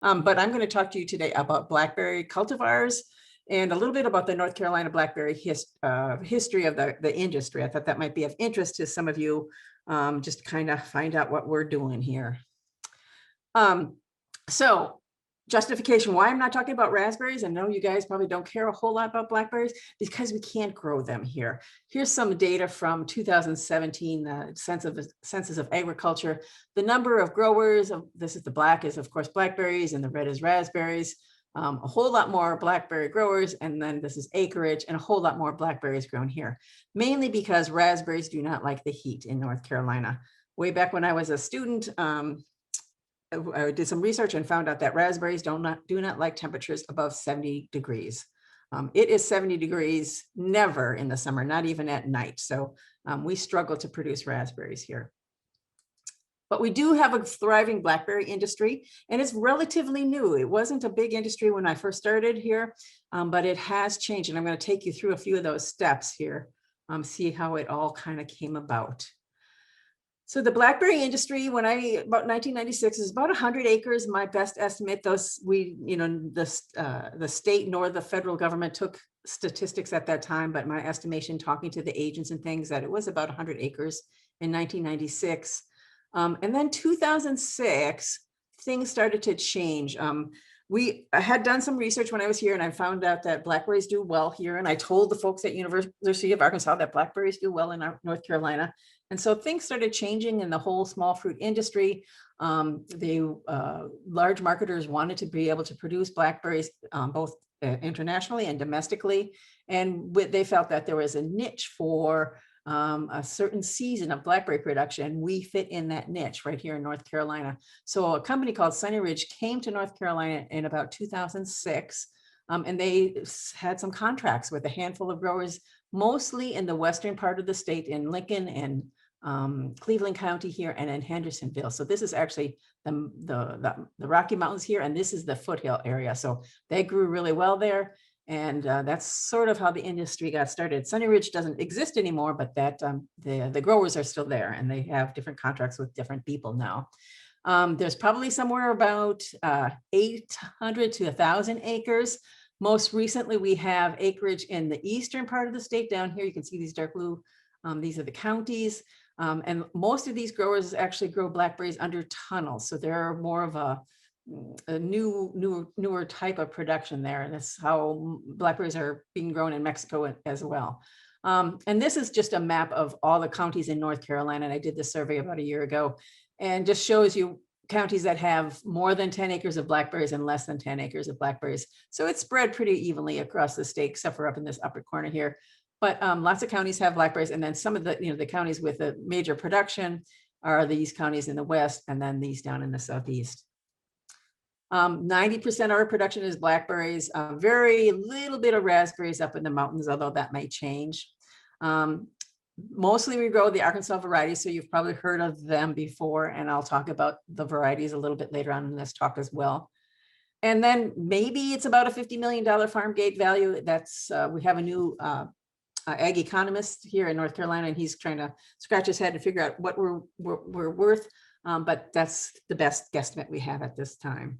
But I'm going to talk to you today about Blackberry cultivars and a little bit about the North Carolina Blackberry history of the industry. I thought that might be of interest to some of you, just to kind of find out what we're doing here. So justification why I'm not talking about raspberries. I know you guys probably don't care a whole lot about blackberries because we can't grow them here. Here's some data from 2017, the Census of Agriculture. The number of growers, this is the black is of course blackberries and the red is raspberries. A whole lot more blackberry growers, and then this is acreage and a whole lot more blackberries grown here, mainly because raspberries do not like the heat in North Carolina. Way back when I was a student, I did some research and found out that raspberries do not like temperatures above 70 degrees. It is 70 degrees never in the summer, not even at night. So we struggle to produce raspberries here. But we do have a thriving blackberry industry, and it's relatively new. It wasn't a big industry when I first started here, but it has changed. And I'm going to take you through a few of those steps here, see how it all kind of came about. So the blackberry industry, about 1996, is about 100 acres. My best estimate, the state nor the federal government took statistics at that time, but my estimation, talking to the agents and things, that it was about 100 acres in 1996. And then 2006, things started to change. I had done some research when I was here, and I found out that blackberries do well here. And I told the folks at University of Arkansas that blackberries do well in North Carolina. And so things started changing in the whole small fruit industry. The large marketers wanted to be able to produce blackberries both internationally and domestically. And they felt that there was a niche for a certain season of blackberry production. We fit in that niche right here in North Carolina. So a company called Sunny Ridge came to North Carolina in about 2006, and they had some contracts with a handful of growers, mostly in the western part of the state, in Lincoln and Cleveland County here, and in Hendersonville. So this is actually the Rocky Mountains here, and this is the foothill area. So they grew really well there. And that's sort of how the industry got started. Sunny Ridge doesn't exist anymore, but the growers are still there, and they have different contracts with different people now. There's probably somewhere about 800 to 1,000 acres. Most recently, we have acreage in the eastern part of the state down here. You can see these dark blue. These are the counties. And most of these growers actually grow blackberries under tunnels. So they're more of a newer type of production there. And that's how blackberries are being grown in Mexico as well. And this is just a map of all the counties in North Carolina. And I did this survey about a year ago, and just shows you counties that have more than 10 acres of blackberries and less than 10 acres of blackberries. So it's spread pretty evenly across the state, except for up in this upper corner here. But lots of counties have blackberries. And then some of the counties with a major production are these counties in the west, and then these down in the southeast. 90% of our production is blackberries, very little bit of raspberries up in the mountains, although that may change. Mostly we grow the Arkansas varieties, so you've probably heard of them before, and I'll talk about the varieties a little bit later on in this talk as well. And then maybe it's about a $50 million farm gate value. That's we have a new ag economist here in North Carolina, and he's trying to scratch his head and figure out what we're worth, but that's the best guesstimate we have at this time.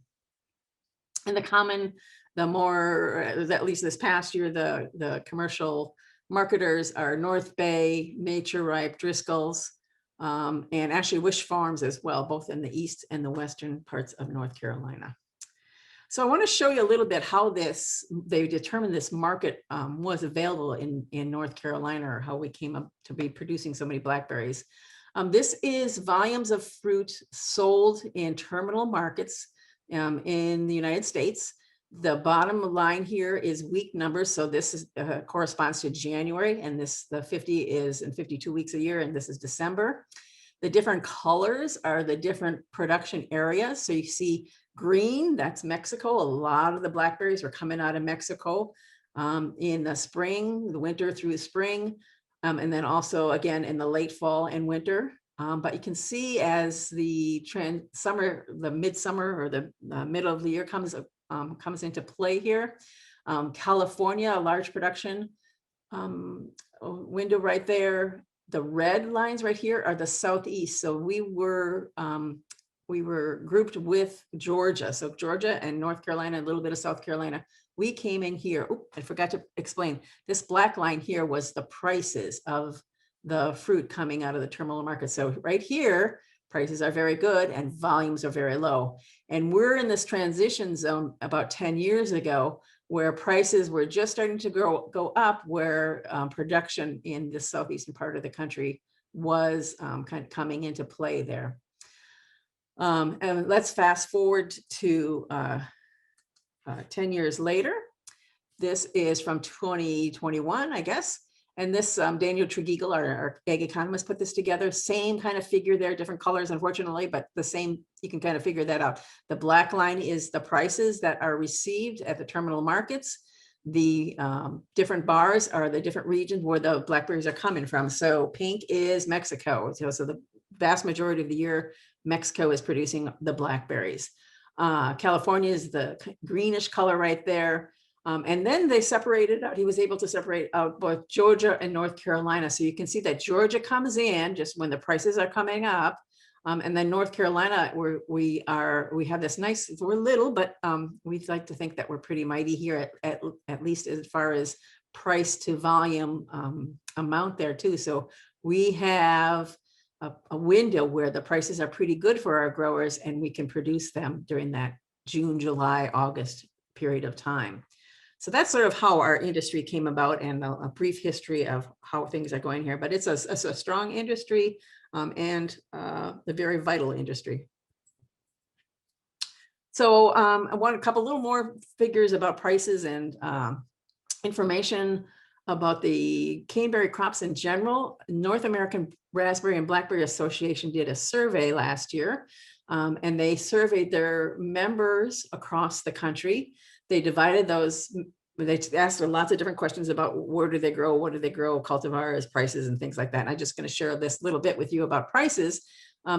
And at least this past year, the commercial marketers are North Bay, Nature Ripe, Driscoll's, and actually Wish Farms as well, both in the east and the western parts of North Carolina. So I want to show you a little bit how they determined this market was available in North Carolina, or how we came up to be producing so many blackberries. This is volumes of fruit sold in terminal markets in the United States. The bottom line here is week numbers. So this corresponds to January, and the 50 is in 52 weeks a year, and this is December. The different colors are the different production areas. So you see green, that's Mexico. A lot of the blackberries are coming out of Mexico in the spring, the winter through the spring, and then also again in the late fall and winter. But you can see as the midsummer or the middle of the year comes into play here. California, a large production window right there. The red lines right here are the southeast. So we were we were grouped with Georgia. So Georgia and North Carolina, a little bit of South Carolina. We came in here. Oh, I forgot to explain. This black line here was the prices of the fruit coming out of the terminal market. So right here, prices are very good and volumes are very low. And we're in this transition zone about 10 years ago where prices were just starting to go up, where production in the southeastern part of the country was kind of coming into play there. And let's fast forward to 10 years later. This is from 2021, I guess. And this Daniel Tregeagle, our ag economist, put this together. Same kind of figure there, different colors, unfortunately, but the same, you can kind of figure that out. The black line is the prices that are received at the terminal markets. The different bars are the different regions where the blackberries are coming from. So pink is Mexico. So the vast majority of the year, Mexico is producing the blackberries. California is the greenish color right there. And then they separated out. He was able to separate out both Georgia and North Carolina. So you can see that Georgia comes in just when the prices are coming up. And then North Carolina, we have this nice, we're little, but we'd like to think that we're pretty mighty here at least as far as price to volume amount there too. So we have a window where the prices are pretty good for our growers and we can produce them during that June, July, August period of time. So that's sort of how our industry came about and a brief history of how things are going here. But it's a strong industry and a very vital industry. So I want a couple little more figures about prices and information about the caneberry crops in general. North American Raspberry and Blackberry Association did a survey last year, and they surveyed their members across the country. They divided those, they asked lots of different questions about where do they grow, what do they grow, cultivars, prices, and things like that. And I'm just going to share this little bit with you about prices.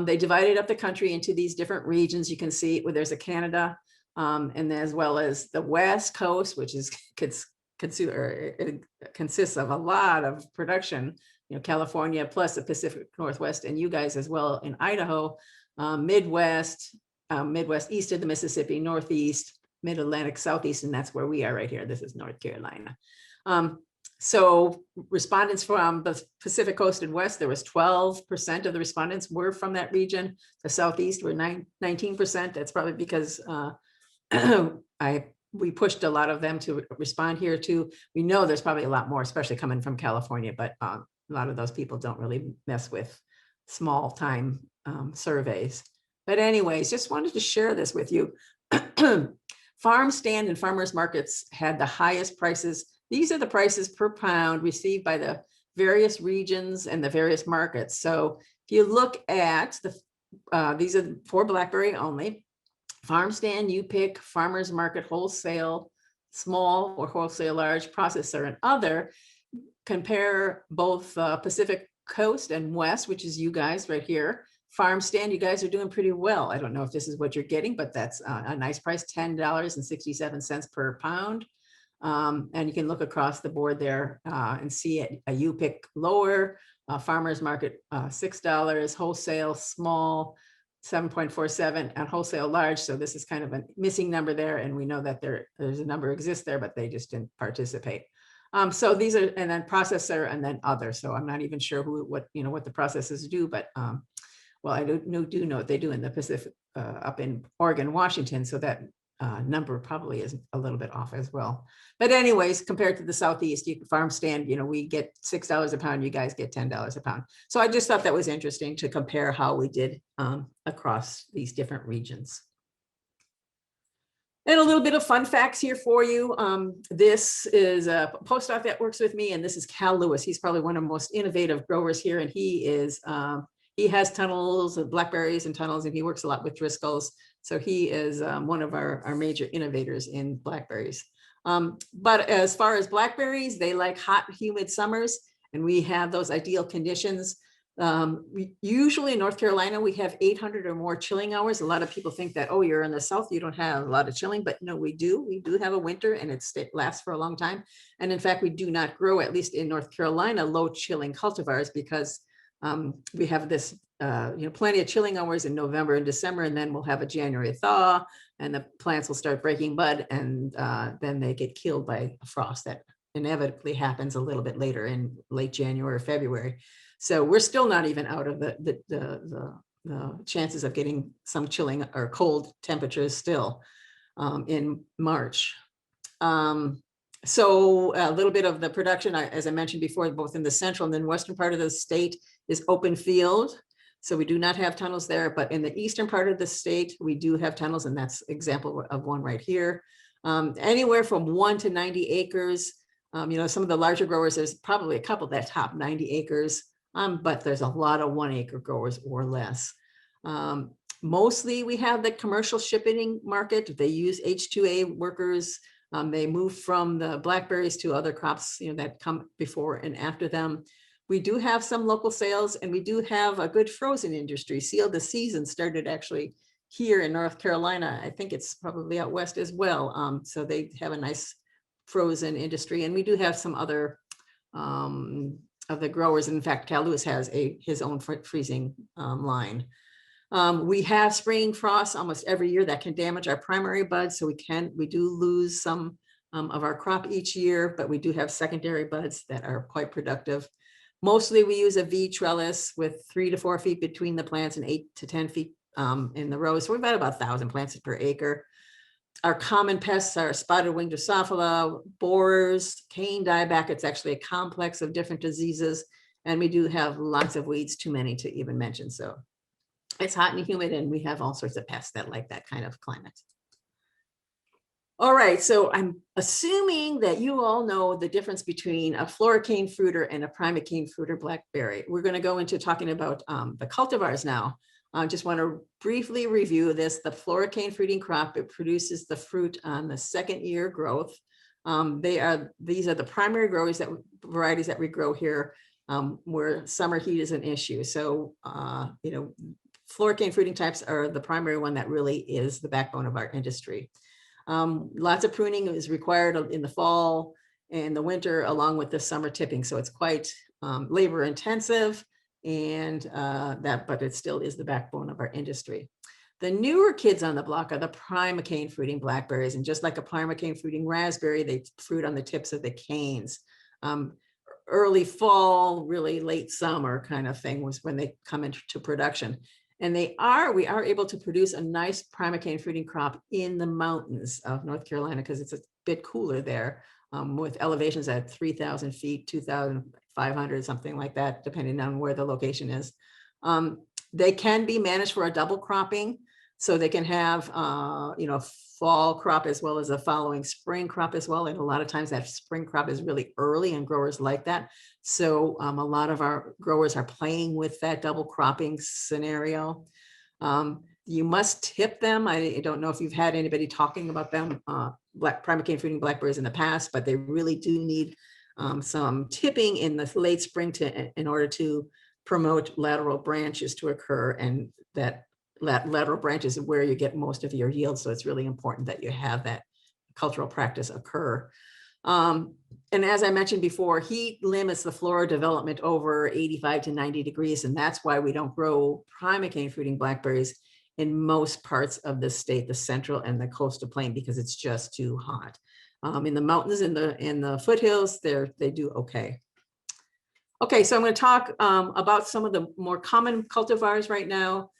They divided up the country into these different regions. You can see where there's a Canada, and as well as the West Coast, which is it consists of a lot of production, you know, California plus the Pacific Northwest and you guys as well in Idaho, Midwest, Midwest east of the Mississippi, Northeast, Mid-Atlantic, Southeast, and that's where we are right here. This is North Carolina. So respondents from the Pacific Coast and West, there was 12% of the respondents were from that region. The Southeast were 19%. That's probably because we pushed a lot of them to respond here too. We know there's probably a lot more, especially coming from California, but a lot of those people don't really mess with small time surveys. But anyways, just wanted to share this with you. Farm stand and farmers markets had the highest prices. These are the prices per pound received by the various regions and the various markets. So if you look at these are for Blackberry only, farm stand, you pick, farmers market, wholesale, small or wholesale large, processor, and other. Compare both Pacific Coast and West, which is you guys right here. Farm stand, you guys are doing pretty well. I don't know if this is what you're getting, but that's a nice price, $10.67 per pound. And you can look across the board there and see it. You pick lower, farmers market $6, wholesale small 7.47, and wholesale large. So this is kind of a missing number there, and we know that there's a number exists there, but they just didn't participate. So these are, and then processor and then other. So I'm not even sure what the processes do, but well, I do know they do in the Pacific, up in Oregon, Washington. So that number probably is a little bit off as well. But anyways, compared to the Southeast, you farm stand, we get $6 a pound, you guys get $10 a pound. So I just thought that was interesting to compare how we did across these different regions. And a little bit of fun facts here for you. This is a postdoc that works with me, and this is Cal Lewis. He's probably one of the most innovative growers here, and he has tunnels and blackberries and tunnels, and he works a lot with Driscoll's. So he is one of our major innovators in blackberries. But as far as blackberries, they like hot, humid summers, and we have those ideal conditions. Usually in North Carolina, we have 800 or more chilling hours. A lot of people think that, oh, you're in the South, you don't have a lot of chilling, but no, we do. We do have a winter, and it lasts for a long time. And in fact, we do not grow, at least in North Carolina, low chilling cultivars because we have this plenty of chilling hours in November and December, and then we'll have a January thaw, and the plants will start breaking bud, and then they get killed by frost that inevitably happens a little bit later in late January or February. So we're still not even out of the chances of getting some chilling or cold temperatures still in March. So a little bit of the production, as I mentioned before, both in the central and then western part of the state is open field. So we do not have tunnels there, but in the eastern part of the state, we do have tunnels, and that's example of one right here. Anywhere from 1 to 90 acres. Some of the larger growers, there's probably a couple that top 90 acres, but there's a lot of 1 acre growers or less. Mostly we have the commercial shipping market. They use H2A workers. They move from the blackberries to other crops, that come before and after them. We do have some local sales, and we do have a good frozen industry. Seal the Season started actually here in North Carolina. I think it's probably out west as well. So they have a nice frozen industry, and we do have some other of the growers. In fact, Cal Lewis has his own freezing line. We have spring frost almost every year that can damage our primary buds, so we do lose some of our crop each year, but we do have secondary buds that are quite productive. Mostly we use a V trellis with 3 to 4 feet between the plants and 8 to 10 feet in the rows. So we've got about 1,000 plants per acre. Our common pests are spotted winged Drosophila, borers, cane dieback. It's actually a complex of different diseases. And we do have lots of weeds, too many to even mention. So it's hot and humid, and we have all sorts of pests that like that kind of climate. All right, so I'm assuming that you all know the difference between a floricane fruiter and a primocane fruiter blackberry. We're going to go into talking about the cultivars now. I just want to briefly review this. The floricane fruiting crop, it produces the fruit on the second year growth. These are the primary varieties that we grow here, where summer heat is an issue. So, floricane fruiting types are the primary one that really is the backbone of our industry. Lots of pruning is required in the fall and the winter, along with the summer tipping. So it's quite labor intensive, and but it still is the backbone of our industry. The newer kids on the block are the primocane fruiting blackberries, and just like a primocane fruiting raspberry, they fruit on the tips of the canes. Early fall, really late summer kind of thing was when they come into production. And we are able to produce a nice primocane fruiting crop in the mountains of North Carolina because it's a bit cooler there, with elevations at 3,000 feet, 2,500, something like that, depending on where the location is. They can be managed for a double cropping, so they can have fall crop as well as a following spring crop as well. And a lot of times that spring crop is really early, and growers like that. So a lot of our growers are playing with that double cropping scenario. You must tip them. I don't know if you've had anybody talking about them, primocane fruiting blackberries in the past, but they really do need some tipping in the late spring in order to promote lateral branches to occur, and that lateral branches is where you get most of your yield. So it's really important that you have that cultural practice occur. And as I mentioned before, heat limits the flora development over 85 to 90 degrees. And that's why we don't grow primocane fruiting blackberries in most parts of the state, the central and the coastal plain, because it's just too hot. In the mountains, in the foothills, they do okay. Okay, so I'm going to talk about some of the more common cultivars right now.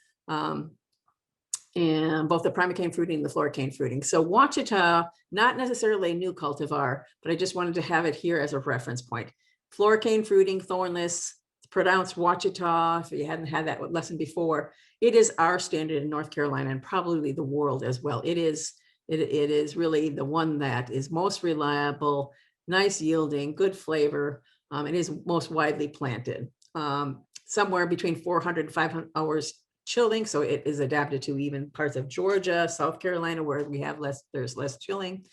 And both the primocane fruiting and the floricane fruiting. So Wacita, not necessarily a new cultivar, but I just wanted to have it here as a reference point. Floricane fruiting, Thornless, pronounced Wacita, if you hadn't had that lesson before, it is our standard in North Carolina and probably the world as well. It is really the one that is most reliable, nice yielding, good flavor, and is most widely planted. Somewhere between 400 and 500 hours chilling, so it is adapted to even parts of Georgia, South Carolina, where we have there's less chilling.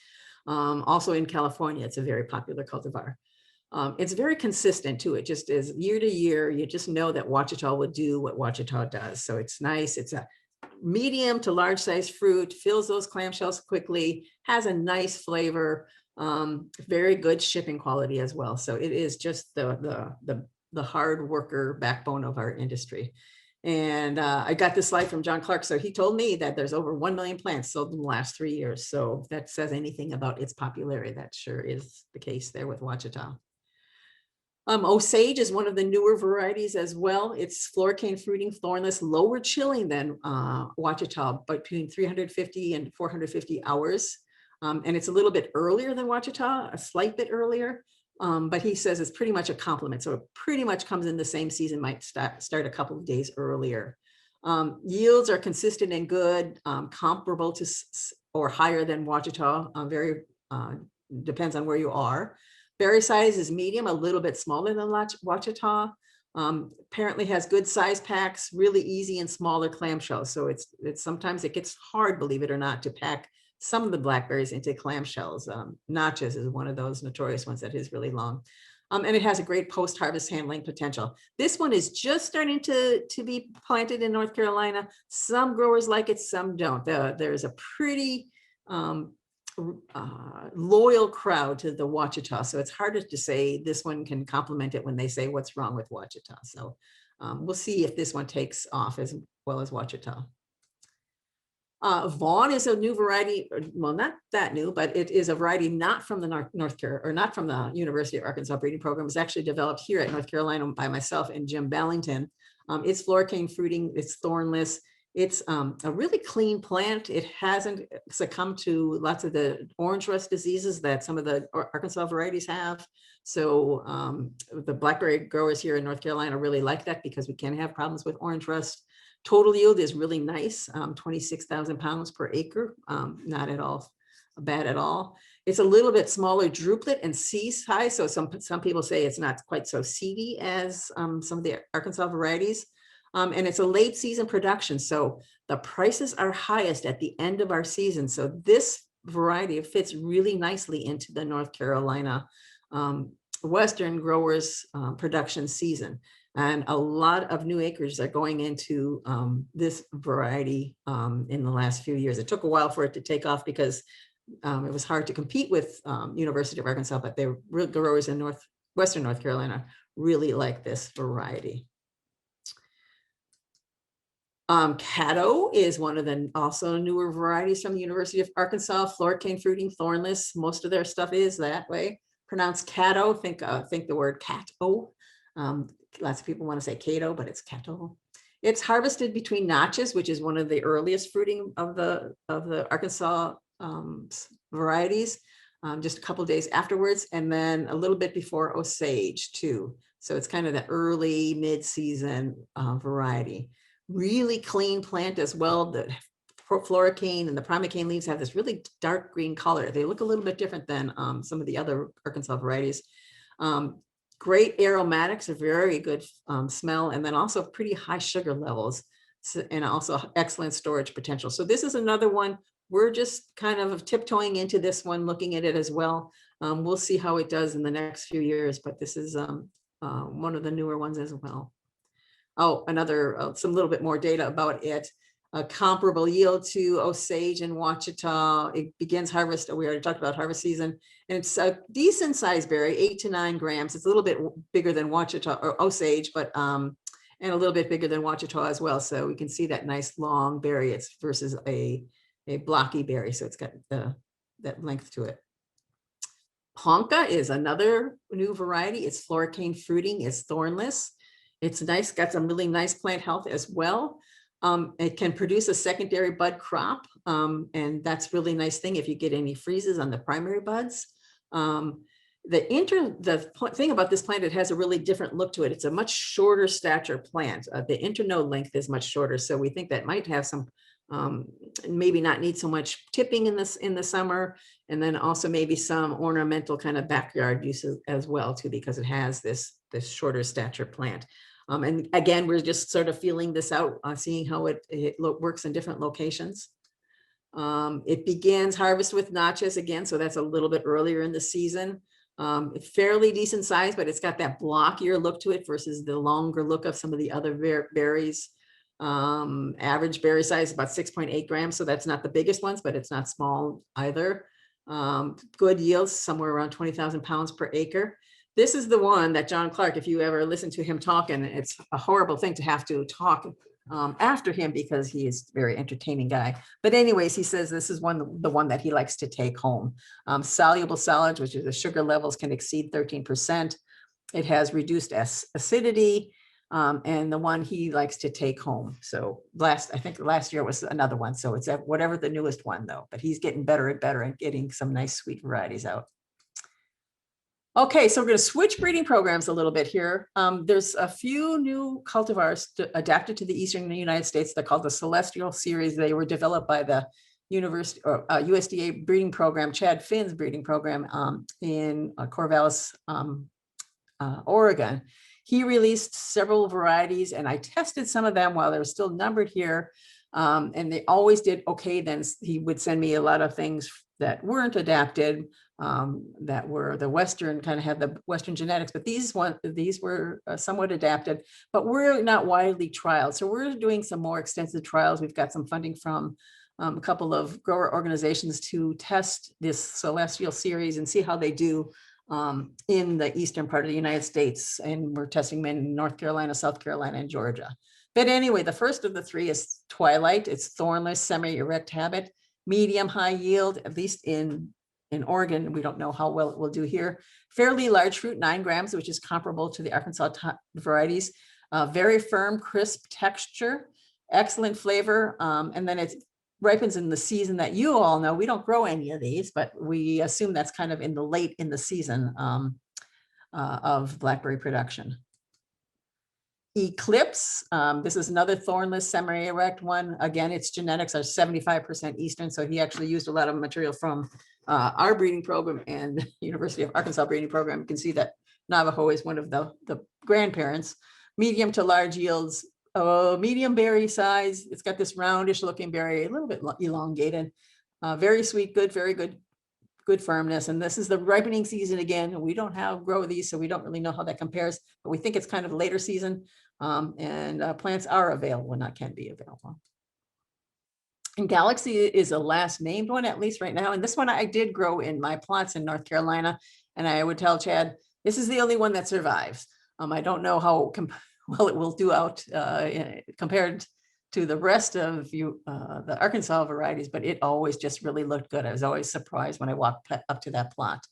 Also in California, it's a very popular cultivar. It's very consistent too. It just is year to year. You just know that Wacita will do what Wacita does. So it's nice. It's a medium to large size fruit, fills those clamshells quickly, has a nice flavor, very good shipping quality as well. So it is just the hard worker backbone of our industry. And I got this slide from John Clark. So he told me that there's over 1 million plants sold in the last 3 years. So if that says anything about its popularity, that sure is the case there with Wacita. Osage is one of the newer varieties as well. It's floricane fruiting, thornless, lower chilling than Wacita, between 350 and 450 hours. And it's a little bit earlier than Wacita, a slight bit earlier. But he says it's pretty much a complement. So it pretty much comes in the same season, might start a couple of days earlier. Yields are consistent and good, comparable to or higher than Wacita, depends on where you are. Berry size is medium, a little bit smaller than Wacita. Apparently has good size packs, really easy and smaller clamshells. So it's sometimes it gets hard, believe it or not, to pack some of the blackberries into clamshells. Notches is one of those notorious ones that is really long. And it has a great post-harvest handling potential. This one is just starting to be planted in North Carolina. Some growers like it, some don't. There's a pretty loyal crowd to the Wacita. So it's harder to say this one can complement it when they say what's wrong with Wacita. So we'll see if this one takes off as well as Wacita. Vaughn is a new variety, well, not that new, but it is a variety not from the North Carolina, or not from the University of Arkansas breeding program. It's actually developed here at North Carolina by myself and Jim Ballington. It's floricane fruiting, it's thornless. It's a really clean plant. It hasn't succumbed to lots of the orange rust diseases that some of the Arkansas varieties have. So the blackberry growers here in North Carolina really like that because we can have problems with orange rust. Total yield is really nice, 26,000 pounds per acre, not at all bad at all. It's a little bit smaller druplet and seed size. So some people say it's not quite so seedy as some of the Arkansas varieties. And it's a late season production. So the prices are highest at the end of our season. So this variety fits really nicely into the North Carolina Western growers production season. And a lot of new acres are going into this variety in the last few years. It took a while for it to take off because it was hard to compete with University of Arkansas, but the growers in Western North Carolina really like this variety. Caddo is one of the also newer varieties from the University of Arkansas, floricane fruiting, thornless. Most of their stuff is that way. Pronounced Caddo, think the word Caddo. Lots of people want to say Caddo, but it's Caddo. It's harvested between notches, which is one of the earliest fruiting of the Arkansas varieties, just a couple of days afterwards, and then a little bit before Osage too. So it's kind of the early mid-season variety. Really clean plant as well. The floricane and the primocane leaves have this really dark green color. They look a little bit different than some of the other Arkansas varieties. Great aromatics, a very good smell, and then also pretty high sugar levels, and also excellent storage potential. So this is another one. We're just kind of tiptoeing into this one, looking at it as well. We'll see how it does in the next few years, but this is one of the newer ones as well. Oh, some little bit more data about it. A comparable yield to Osage and Wacita. It begins harvest. We already talked about harvest season, and it's a decent sized berry, 8 to 9 grams. It's a little bit bigger than Wacita or Osage, but and a little bit bigger than Wacita as well. So we can see that nice long berry. It's versus a blocky berry, so it's got that length to it. Ponca is another new variety. It's floricane fruiting. It's thornless. It's nice, got some really nice plant health as well. It can produce a secondary bud crop, and that's really nice thing if you get any freezes on the primary buds. The thing about this plant, it has a really different look to it. It's a much shorter stature plant. The internode length is much shorter, so we think that might have some maybe not need so much tipping in the summer, and then also maybe some ornamental kind of backyard uses as well too, because it has this shorter stature plant. And again, we're just sort of feeling this out, seeing how it works in different locations. It begins harvest with notches again, so that's a little bit earlier in the season. Fairly decent size, but it's got that blockier look to it versus the longer look of some of the other berries. Average berry size about 6.8 grams, so that's not the biggest ones, but it's not small either. Good yields, somewhere around 20,000 pounds per acre. This is the one that John Clark, if you ever listen to him talk, and it's a horrible thing to have to talk after him because he is a very entertaining guy. But anyways, he says this is the one that he likes to take home. Soluble solids, which is the sugar levels can exceed 13%. It has reduced acidity, and the one he likes to take home. So I think last year was another one. So it's whatever the newest one though, but he's getting better and better and getting some nice sweet varieties out. Okay, so we're going to switch breeding programs a little bit here. There's a few new cultivars adapted to the eastern United States. They're called the Celestial Series. They were developed by the University or USDA breeding program, Chad Finn's breeding program in Corvallis, Oregon. He released several varieties, and I tested some of them while they were still numbered here, and they always did okay. Then he would send me a lot of things that weren't adapted, that were the Western, kind of had the Western genetics, but these were somewhat adapted, but we're not widely trialed. So we're doing some more extensive trials. We've got some funding from a couple of grower organizations to test this Celestial Series and see how they do in the eastern part of the United States. And we're testing them in North Carolina, South Carolina, and Georgia. But anyway, the first of the three is Twilight. It's thornless, semi-erect habit, medium high yield, at least in Oregon. We don't know how well it will do here. Fairly large fruit, 9 grams, which is comparable to the Arkansas varieties. Very firm, crisp texture, excellent flavor. And then it ripens in the season that you all know. We don't grow any of these, but we assume that's kind of late in the season of blackberry production. Eclipse, this is another thornless semi-erect one. Again, its genetics are 75% Eastern, so he actually used a lot of material from our breeding program and University of Arkansas breeding program. You can see that Navajo is one of the grandparents. Medium to large yields, medium berry size. It's got this roundish looking berry, a little bit elongated. Very sweet, very good firmness. And this is the ripening season again. We don't grow these, so we don't really know how that compares, but we think it's kind of later season. Plants are available, not can be available. And Galaxy is a last named one, at least right now. And this one I did grow in my plots in North Carolina. And I would tell Chad, this is the only one that survives. I don't know how well it will do out compared to the rest of the Arkansas varieties, but it always just really looked good. I was always surprised when I walked up to that plot.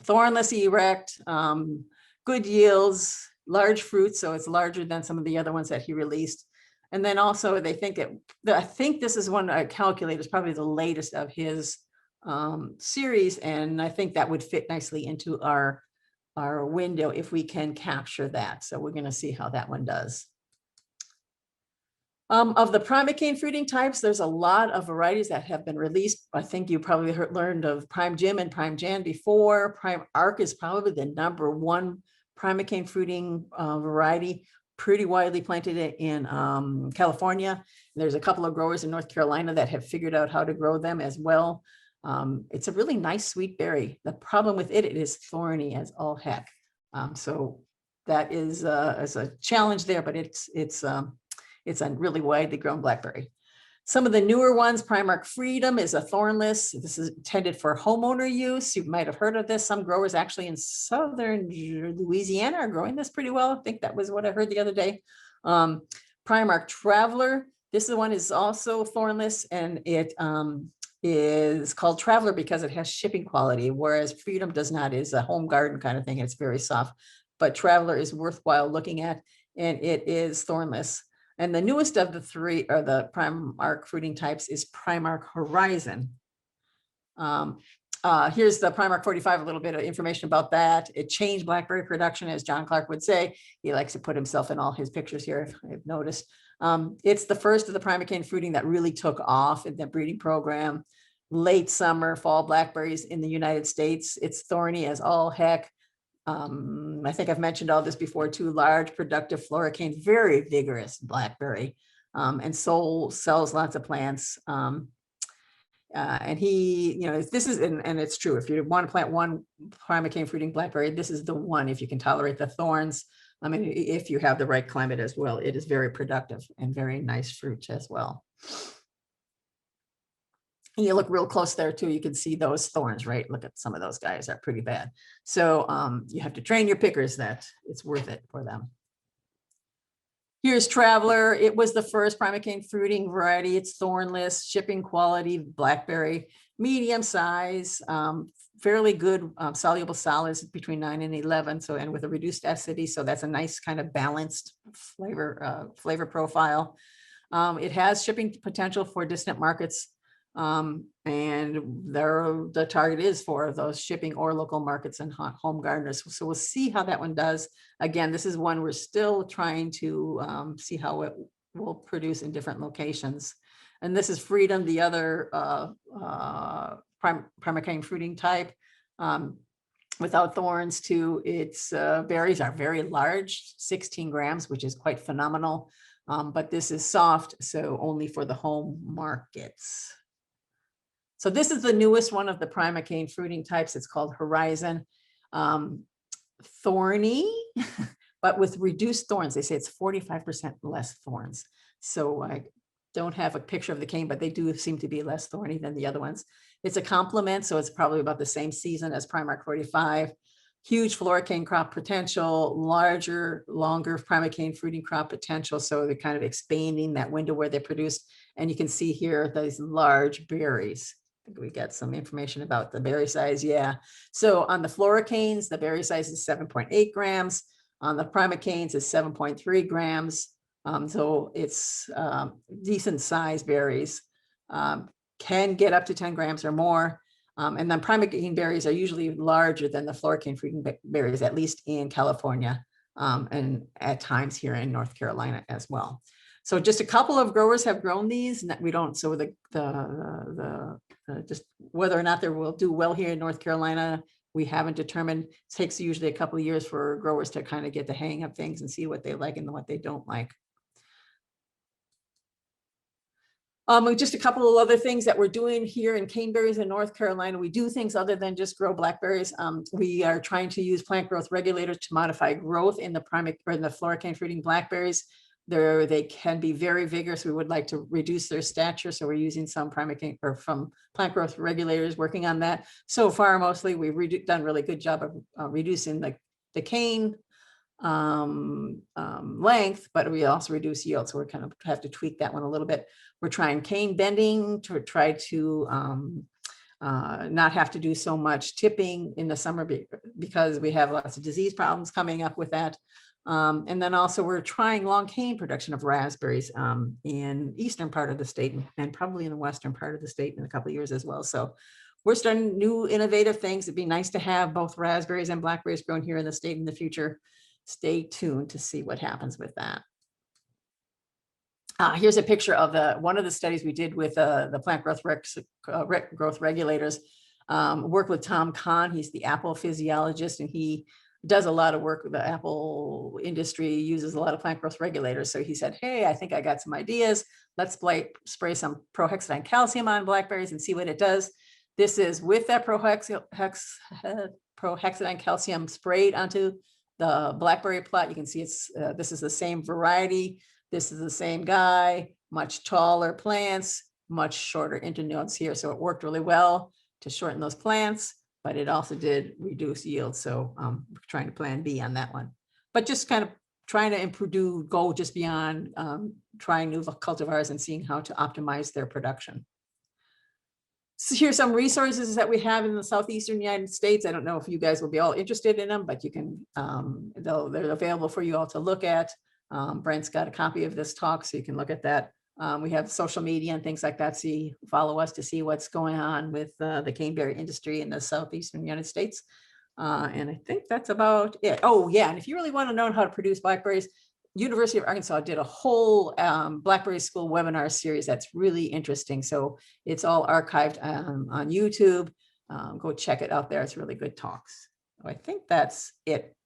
Thornless, erect, good yields, large fruits, so it's larger than some of the other ones that he released. And then also they think I think this is one I calculate is probably the latest of his series, and I think that would fit nicely into our window if we can capture that. So we're going to see how that one does. Of the primocane fruiting types, there's a lot of varieties that have been released. I think you probably learned of Prime Jim and Prime Jan before. Primark is probably the #1 primocane fruiting variety, pretty widely planted in California. There's a couple of growers in North Carolina that have figured out how to grow them as well. It's a really nice sweet berry. The problem with it is thorny as all heck. So that is a challenge there, but it's a really widely grown blackberry. Some of the newer ones, Primark Freedom is a thornless. This is intended for homeowner use. You might have heard of this. Some growers actually in southern Louisiana are growing this pretty well. I think that was what I heard the other day. Primark Traveler. This one is also thornless, and it is called Traveler because it has shipping quality, whereas Freedom does not. It's a home garden kind of thing. It's very soft, but Traveler is worthwhile looking at, and it is thornless. And the newest of the three, or the Primark fruiting types, is Primark Horizon. Here's the Primark 45, a little bit of information about that. It changed blackberry production, as John Clark would say. He likes to put himself in all his pictures here, I've noticed. It's the first of the primocane fruiting that really took off in the breeding program. Late summer, fall blackberries in the United States. It's thorny as all heck. I think I've mentioned all this before too. Large, productive floricane, very vigorous blackberry, and sells lots of plants. And he, this is, and it's true. If you want to plant one primocane fruiting blackberry, this is the one. If you can tolerate the thorns, I mean, if you have the right climate as well, it is very productive and very nice fruit as well. And you look real close there too, you can see those thorns, right? Look at some of those guys are pretty bad. So you have to train your pickers that it's worth it for them. Here's Traveler. It was the first primocane fruiting variety. It's thornless, shipping quality, blackberry, medium size, fairly good soluble solids between 9 and 11. So, and with a reduced acidity. So that's a nice kind of balanced flavor profile. It has shipping potential for distant markets. And the target is for those shipping or local markets and home gardeners. So we'll see how that one does. Again, this is one we're still trying to see how it will produce in different locations. And this is Freedom, the other primocane fruiting type. Without thorns too. Its berries are very large, 16 grams, which is quite phenomenal. But this is soft, so only for the home markets. So this is the newest one of the primocane fruiting types. It's called Horizon. Thorny, but with reduced thorns. They say it's 45% less thorns. So I don't have a picture of the cane, but they do seem to be less thorny than the other ones. It's a complement, so it's probably about the same season as Primark 45. Huge floricane crop potential, larger, longer primocane fruiting crop potential. So they're kind of expanding that window where they produce. And you can see here these large berries. I think we got some information about the berry size. Yeah. So on the floricanes, the berry size is 7.8 grams. On the primocanes is 7.3 grams. So it's decent size berries. Can get up to 10 grams or more. And then primocane berries are usually larger than the floricane fruiting berries, at least in California, and at times here in North Carolina as well. So just a couple of growers have grown these, and we don't. So just whether or not they will do well here in North Carolina, we haven't determined. It takes usually a couple of years for growers to kind of get the hang of things and see what they like and what they don't like. Just a couple of other things that we're doing here in caneberries in North Carolina. We do things other than just grow blackberries. We are trying to use plant growth regulators to modify growth in the floricane fruiting blackberries. They can be very vigorous. We would like to reduce their stature, so we're using some primocane or from plant growth regulators working on that. So far, mostly we've done a really good job of reducing the cane length, but we also reduce yield. So we're kind of have to tweak that one a little bit. We're trying cane bending to try to not have to do so much tipping in the summer because we have lots of disease problems coming up with that. And then also we're trying long cane production of raspberries in eastern part of the state and probably in the western part of the state in a couple of years as well. So we're starting new innovative things. It'd be nice to have both raspberries and blackberries grown here in the state in the future. Stay tuned to see what happens with that. Here's a picture of one of the studies we did with the plant growth regulators. Work with Tom Kahn. He's the apple physiologist, and he does a lot of work with the apple industry, uses a lot of plant growth regulators. So he said, hey, I think I got some ideas. Let's spray some prohexidine calcium on blackberries and see what it does. This is with that prohexidine calcium sprayed onto the blackberry plot. You can see this is the same variety. This is the same guy, much taller plants, much shorter internodes here. So it worked really well to shorten those plants, but it also did reduce yield. So we're trying to plan B on that one, but just kind of trying to go just beyond trying new cultivars and seeing how to optimize their production. So here's some resources that we have in the southeastern United States. I don't know if you guys will be all interested in them, but you can, they're available for you all to look at. Brent's got a copy of this talk, so you can look at that. We have social media and things like that. So follow us to see what's going on with the caneberry industry in the southeastern United States. And I think that's about it. Oh yeah, and if you really want to know how to produce blackberries, University of Arkansas did a whole Blackberry School webinar series that's really interesting. So it's all archived on YouTube. Go check it out there. It's really good talks. So I think that's it